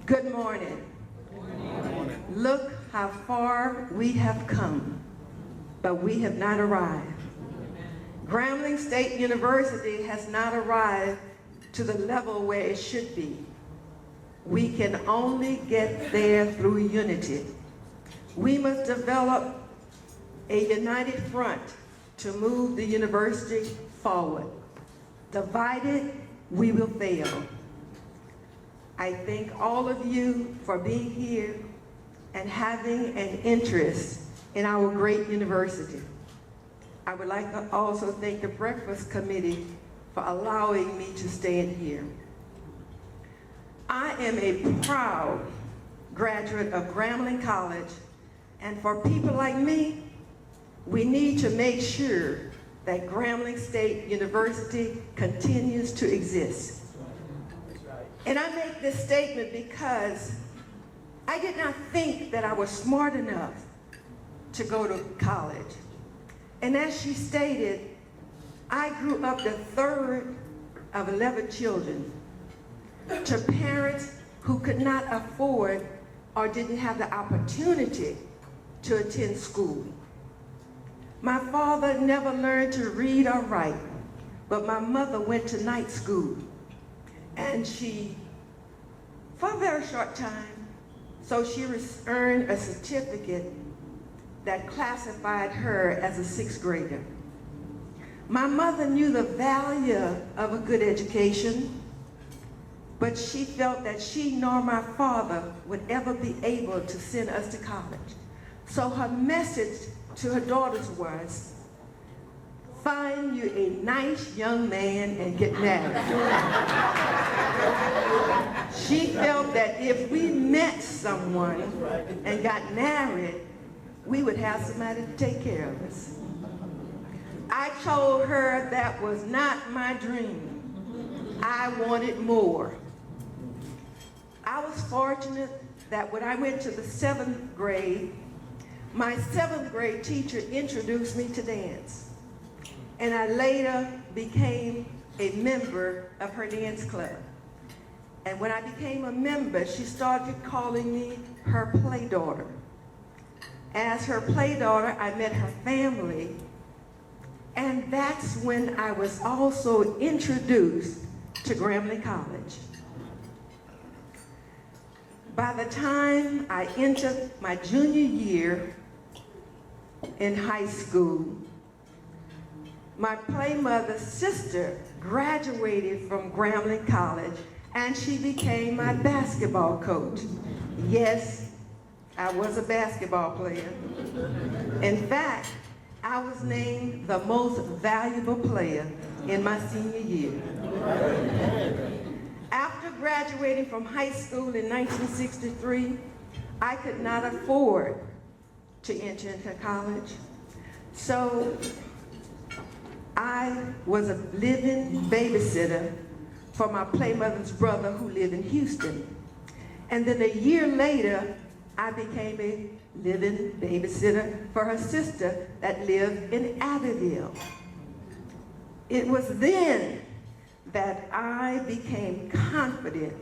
Good morning. Good morning. Look how far we have come, but we have not arrived. Grambling State University has not arrived to the level where it should be. We can only get there through unity. We must develop a united front to move the university forward. Divided, we will fail. I thank all of you for being here and having an interest in our great university. I would like to also thank the Breakfast Committee for allowing me to stand here. I am a proud graduate of Grambling College, and for people like me, we need to make sure that Grambling State University continues to exist. And I make this statement because I did not think that I was smart enough to go to college. And as she stated, I grew up the third of 11 children to parents who could not afford or didn't have the opportunity to attend school. My father never learned to read or write, but my mother went to night school. And she, for a very short time, so she earned a certificate that classified her as a sixth grader. My mother knew the value of a good education, but she felt that she nor my father would ever be able to send us to college. So her message to her daughters was, find you a nice young man and get married. She felt that if we met someone and got married, we would have somebody to take care of us. I told her that was not my dream. I wanted more. I was fortunate that when I went to the 7th grade, my 7th grade teacher introduced me to dance. And I later became a member of her dance club. And when I became a member, she started calling me her play daughter. As her play daughter, I met her family, and that's when I was also introduced to Grambling College. By the time I entered my junior year in high school, my play mother's sister graduated from Grambling College, and she became my basketball coach. Yes, I was a basketball player. In fact, I was named the most valuable player in my senior year. After graduating from high school in 1963, I could not afford to enter into college. So I was a living babysitter for my play mother's brother who lived in Houston. And then a year later, I became a living babysitter for her sister that lived in Abbeville. It was then that I became confident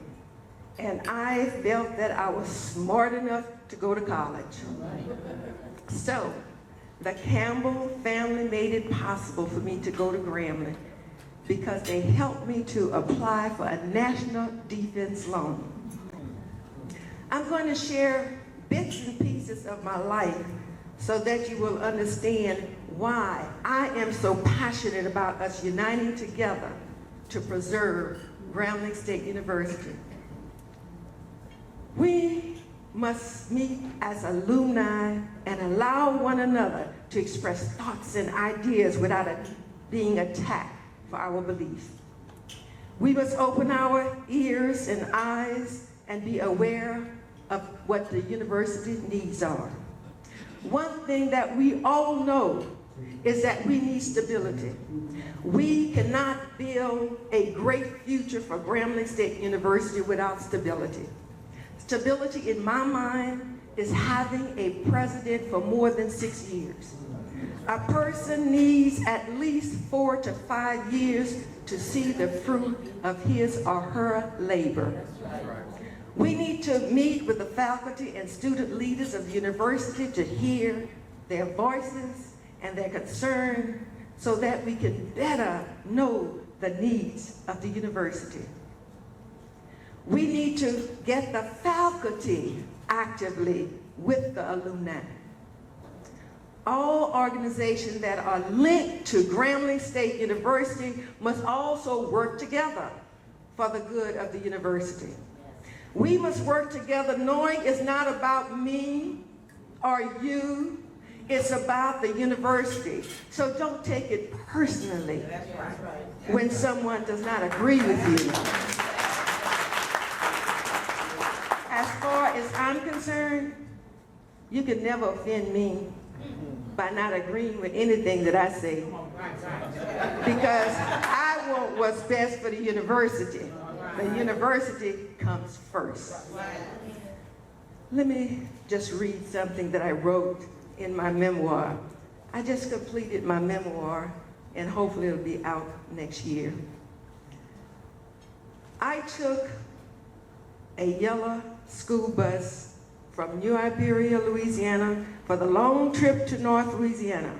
and I felt that I was smart enough to go to college. So the Campbell family made it possible for me to go to Grambling because they helped me to apply for a national defense loan. I'm going to share bits and pieces of my life so that you will understand why I am so passionate about us uniting together to preserve Grambling State University. We must meet as alumni and allow one another to express thoughts and ideas without being attacked for our beliefs. We must open our ears and eyes and be aware of what the university needs are. One thing that we all know is that we need stability. We cannot build a great future for Grambling State University without stability. Stability, in my mind, is having a president for more than 6 years. A person needs at least 4 to 5 years to see the fruit of his or her labor. We need to meet with the faculty and student leaders of the university to hear their voices and their concern so that we can better know the needs of the university. We need to get the faculty actively with the alumni. All organizations that are linked to Grambling State University must also work together for the good of the university. We must work together knowing it's not about me or you, it's about the university. So don't take it personally when someone does not agree with you. As far as I'm concerned, you can never offend me by not agreeing with anything that I say, because I want what's best for the university. The university comes first. Let me just read something that I wrote in my memoir. I just completed my memoir, and hopefully it'll be out next year. I took a yellow school bus from New Iberia, Louisiana, for the long trip to North Louisiana.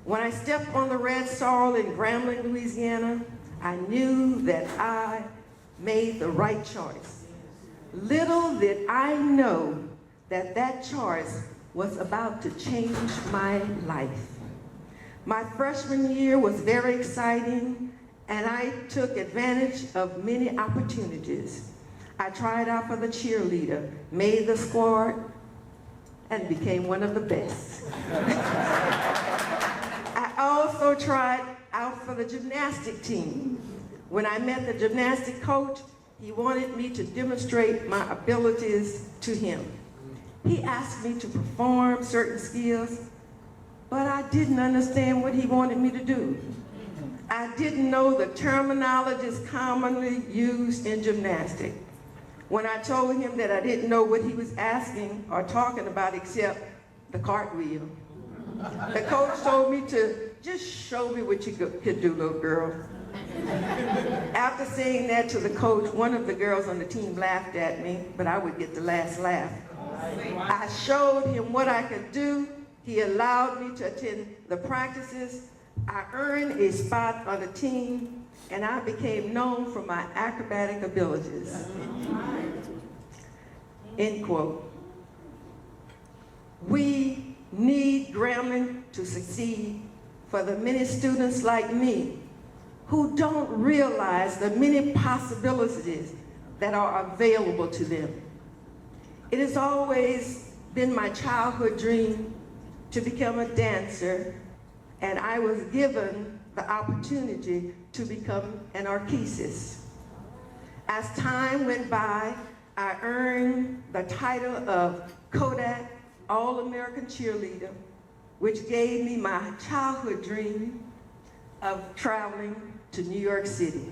When I stepped on the red soil in Grambling, Louisiana, I knew that I made the right choice. Little did I know that that choice was about to change my life. My freshman year was very exciting, and I took advantage of many opportunities. I tried out for the cheerleader, made the squad, and became one of the best. I also tried out for the gymnastic team. When I met the gymnastic coach, he wanted me to demonstrate my abilities to him. He asked me to perform certain skills, but I didn't understand what he wanted me to do. I didn't know the terminologies commonly used in gymnastics. When I told him that I didn't know what he was asking or talking about except the cartwheel, the coach told me to just show me what you could do, little girl. After saying that to the coach, one of the girls on the team laughed at me, but I would get the last laugh. I showed him what I could do. He allowed me to attend the practices. I earned a spot on the team, and I became known for my acrobatic abilities. End quote. We need Grambling to succeed for the many students like me who don't realize the many possibilities that are available to them. It has always been my childhood dream to become a dancer, and I was given the opportunity to become an archivist. As time went by, I earned the title of Kodak All-American Cheerleader, which gave me my childhood dream of traveling to New York City.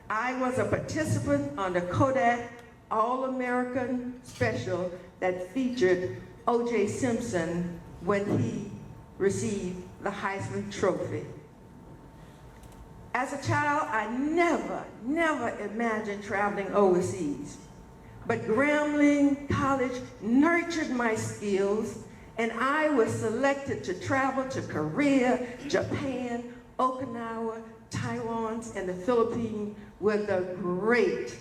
I was a participant on the Kodak All-American special that featured O.J. Simpson when he received the Heisman Trophy. As a child, I never imagined traveling overseas. But Grambling College nurtured my skills, and I was selected to travel to Korea, Japan, Okinawa, Taiwan, and the Philippines with the great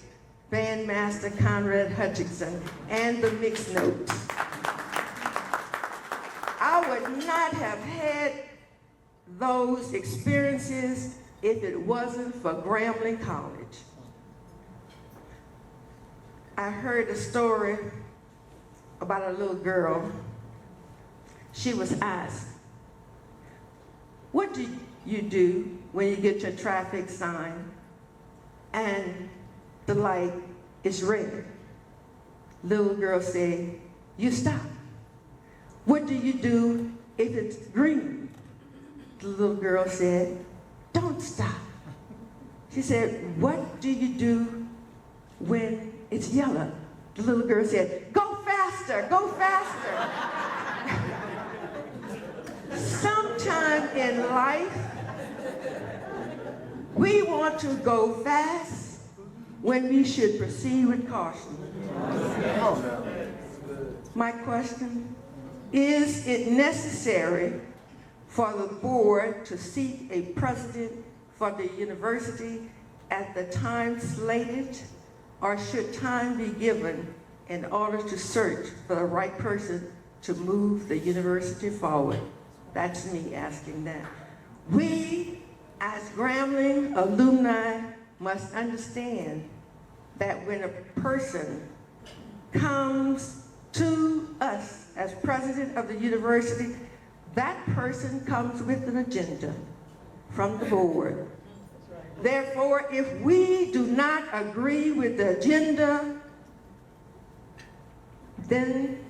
bandmaster Conrad Hutchinson and the mixed notes. I would not have had those experiences if it wasn't for Grambling College. I heard a story about a little girl. She was asked, "What do you do when you get your traffic sign and the light is red?" Little girl said, "You stop." "What do you do if it's green?" The little girl said, "Don't stop." She said, "What do you do when it's yellow?" The little girl said, "Go faster, go faster." Sometime in life, we want to go fast, when we should proceed with caution. Oh. My question, is it necessary for the board to seek a president for the university at the time slated, or should time be given in order to search for the right person to move the university forward? That's me asking that. We, as Grambling alumni, must understand that when a person comes to us as president of the university, that person comes with an agenda from the board. Therefore, if we do not agree with the agenda, then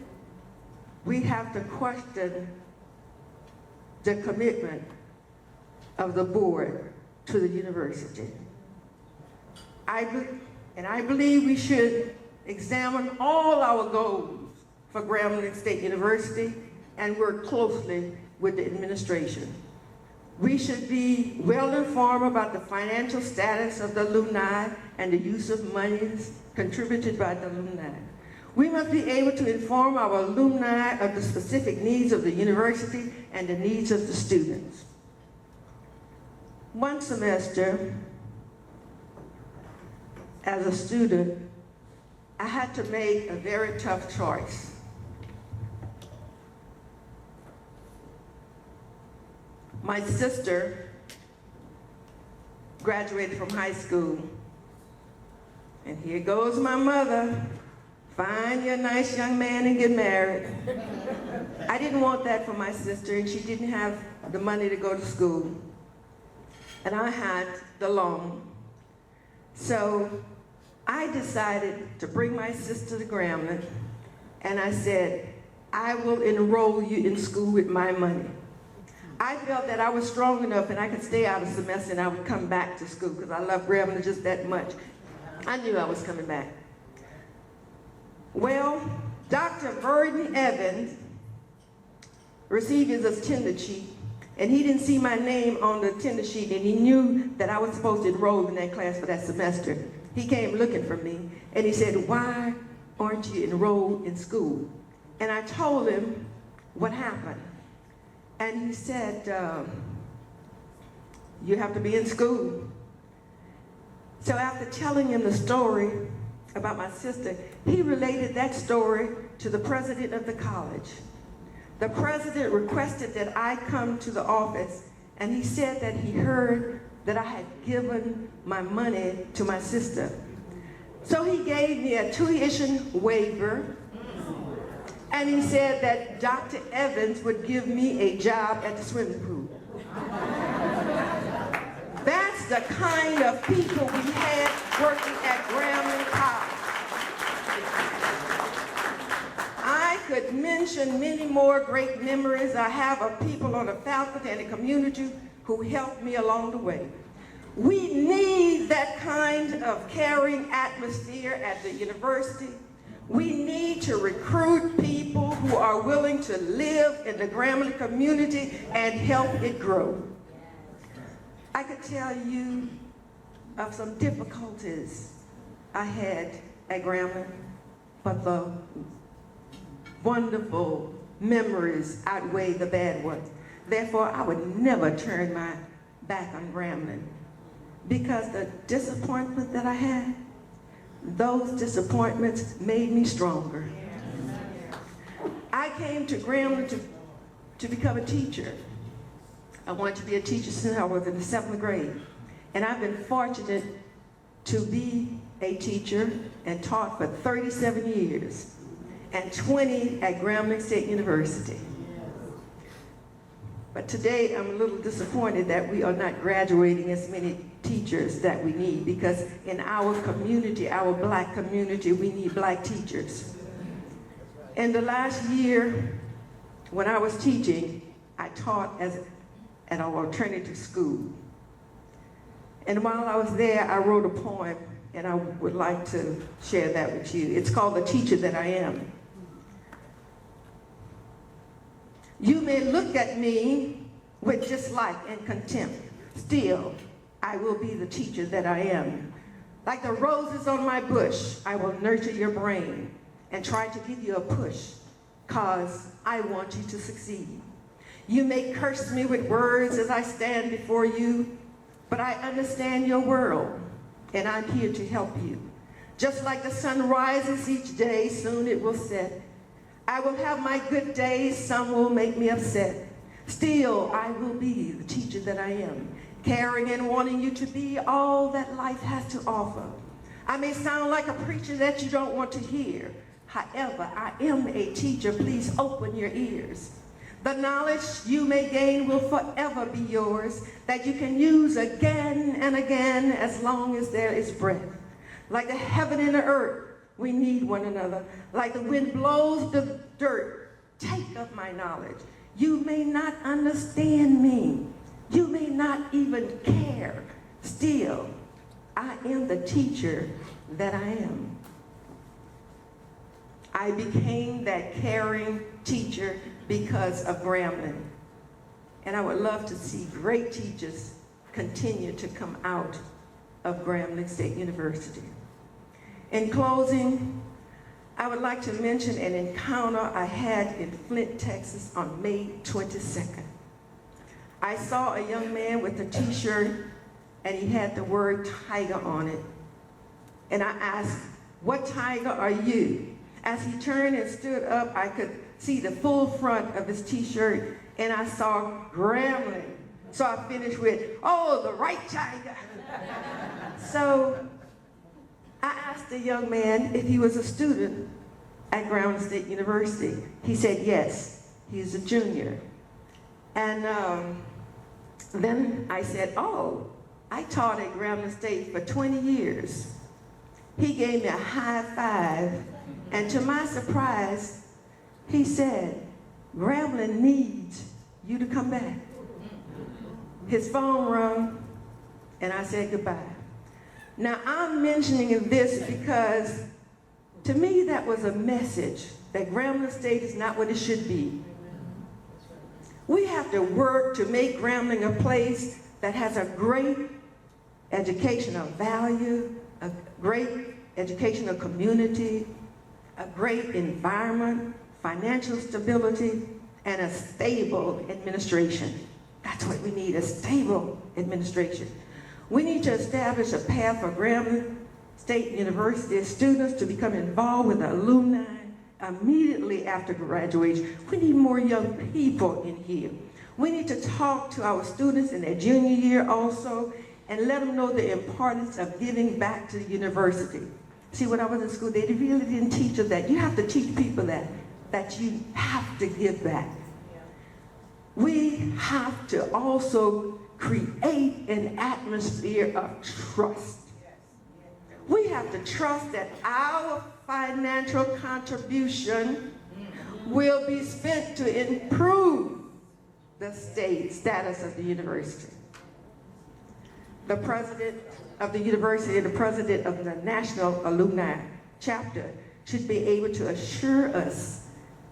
we have to question the commitment of the board to the university. I believe we should examine all our goals for Grambling State University and work closely with the administration. We should be well informed about the financial status of the alumni and the use of monies contributed by the alumni. We must be able to inform our alumni of the specific needs of the university and the needs of the students. One semester, as a student, I had to make a very tough choice. My sister graduated from high school, and here goes my mother. Find you a nice young man and get married. I didn't want that for my sister, and she didn't have the money to go to school. And I had the loan. So I decided to bring my sister to Grambling, and I said, I will enroll you in school with my money. I felt that I was strong enough and I could stay out a semester and I would come back to school because I love Grambling just that much. I knew I was coming back. Well, Dr. Burden Evans received his attendance sheet, and he didn't see my name on the attendance sheet, and he knew that I was supposed to enroll in that class for that semester. He came looking for me, and he said, why aren't you enrolled in school? And I told him what happened. And he said, you have to be in school. So after telling him the story about my sister, he related that story to the president of the college. The president requested that I come to the office, and he said that he heard that I had given my money to my sister. So he gave me a tuition waiver, and he said that Dr. Evans would give me a job at the swimming pool. That's the kind of people we had working at Grambling College. I could mention many more great memories I have of people on the faculty and the community who helped me along the way. We need that kind of caring atmosphere at the university. We need to recruit people who are willing to live in the Grambling community and help it grow. I could tell you of some difficulties I had at Grambling, but the wonderful memories outweigh the bad ones. Therefore, I would never turn my back on Grambling, because the disappointment that I had, those disappointments made me stronger. I came to Grambling to become a teacher. I wanted to be a teacher since I was in the 7th grade. And I've been fortunate to be a teacher and taught for 37 years, and 20 at Grambling State University. But today I'm a little disappointed that we are not graduating as many teachers that we need, because in our community, our black community, we need black teachers. In the last year, when I was teaching, I taught at an alternative school. And while I was there, I wrote a poem, and I would like to share that with you. It's called The Teacher That I Am. You may look at me with dislike and contempt. Still, I will be the teacher that I am. Like the roses on my bush, I will nurture your brain and try to give you a push, cause I want you to succeed. You may curse me with words as I stand before you, but I understand your world, and I'm here to help you. Just like the sun rises each day, soon it will set. I will have my good days, some will make me upset. Still, I will be the teacher that I am, caring and wanting you to be all that life has to offer. I may sound like a preacher that you don't want to hear. However, I am a teacher. Please open your ears. The knowledge you may gain will forever be yours, that you can use again and again as long as there is breath. Like the heaven and the earth, we need one another. Like the wind blows the dirt, take up my knowledge. You may not understand me. You may not even care. Still, I am the teacher that I am. I became that caring teacher because of Grambling. And I would love to see great teachers continue to come out of Grambling State University. In closing, I would like to mention an encounter I had in Flint, Texas on May 22nd. I saw a young man with a t-shirt and he had the word tiger on it. And I asked, "What tiger are you?" As he turned and stood up, I could see the full front of his t-shirt and I saw Grambling. So I finished with, "Oh, the right tiger." So I asked the young man if he was a student at Grambling State University. He said yes, he's a junior. And then I said, "Oh, I taught at Grambling State for 20 years. He gave me a high five, and to my surprise, he said, "Grambling needs you to come back." His phone rang, and I said goodbye. Now, I'm mentioning this because to me that was a message that Grambling State is not what it should be. We have to work to make Grambling a place that has a great educational value, a great educational community, a great environment, financial stability, and a stable administration. That's what we need, a stable administration. We need to establish a path for Grambling State University students to become involved with the alumni immediately after graduation. We need more young people in here. We need to talk to our students in their junior year also and let them know the importance of giving back to the university. See, when I was in school, they really didn't teach us that. You have to teach people that you have to give back. We have to also create an atmosphere of trust. We have to trust that our financial contribution will be spent to improve the state status of the university. The president of the university and the president of the National Alumni Chapter should be able to assure us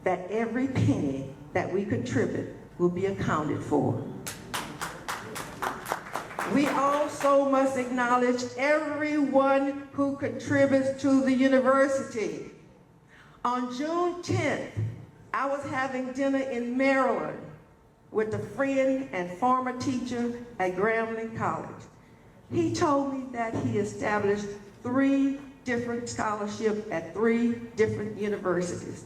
that every penny that we contribute will be accounted for. We also must acknowledge everyone who contributes to the university. On June 10th, I was having dinner in Maryland with a friend and former teacher at Grambling College. He told me that he established 3 different scholarships at 3 different universities.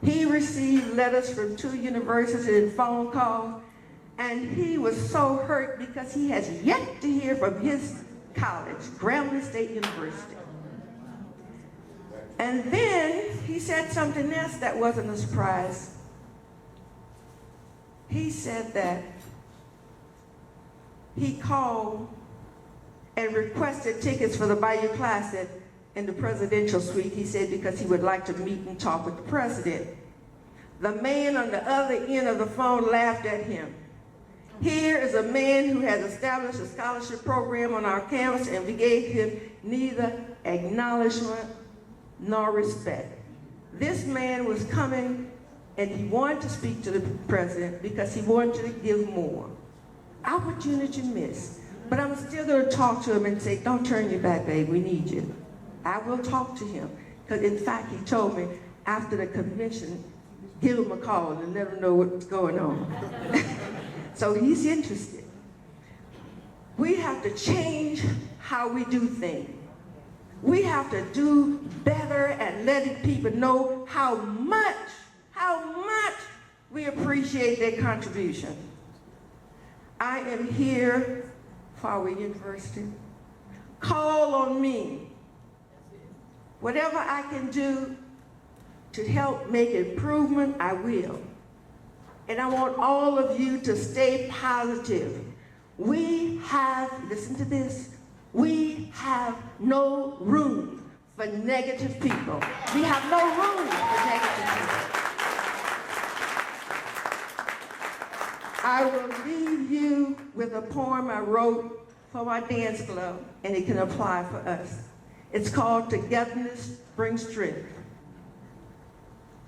He received letters from 2 universities and phone calls, and he was so hurt because he has yet to hear from his college, Grambling State University. And then he said something else that wasn't a surprise. He said that he called and requested tickets for the Bayou Classic in the presidential suite, he said, because he would like to meet and talk with the president. The man on the other end of the phone laughed at him. Here is a man who has established a scholarship program on our campus, and we gave him neither acknowledgement nor respect. This man was coming and he wanted to speak to the president because he wanted to give more. Opportunity missed. But I'm still going to talk to him and say, don't turn your back, babe, we need you. I will talk to him. Because in fact, he told me after the convention, give him a call and let him know what's going on. So he's interested. We have to change how we do things. We have to do better at letting people know how much we appreciate their contribution. I am here for our university. Call on me. Whatever I can do to help make improvement, I will. And I want all of you to stay positive. We have, listen to this, we have no room for negative people. We have no room for negative people. I will leave you with a poem I wrote for my dance club, and it can apply for us. It's called Togetherness Brings Strength.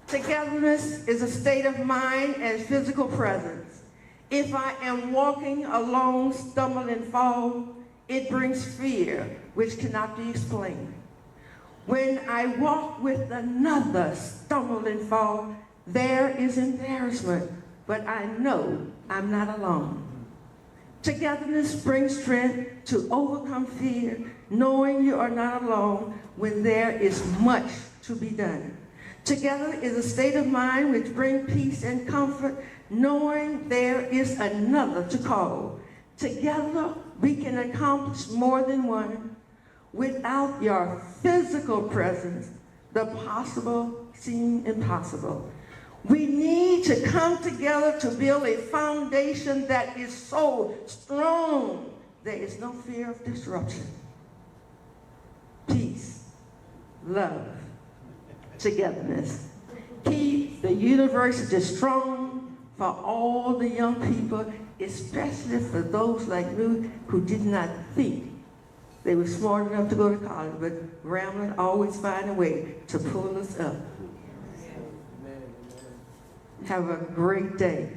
Togetherness is a state of mind and physical presence. If I am walking alone, stumble and fall, it brings fear, which cannot be explained. When I walk with another, stumble and fall, there is embarrassment, but I know I'm not alone. Togetherness brings strength to overcome fear, knowing you are not alone when there is much to be done. Together is a state of mind which brings peace and comfort, knowing there is another to call. Together we can accomplish more than one. Without your physical presence, the possible seems impossible. We need to come together to build a foundation that is so strong there is no fear of disruption. Peace, love, togetherness. Keep the university strong for all the young people, especially for those like me who did not think they were smart enough to go to college, but Grambling always find a way to pull us up. Have a great day.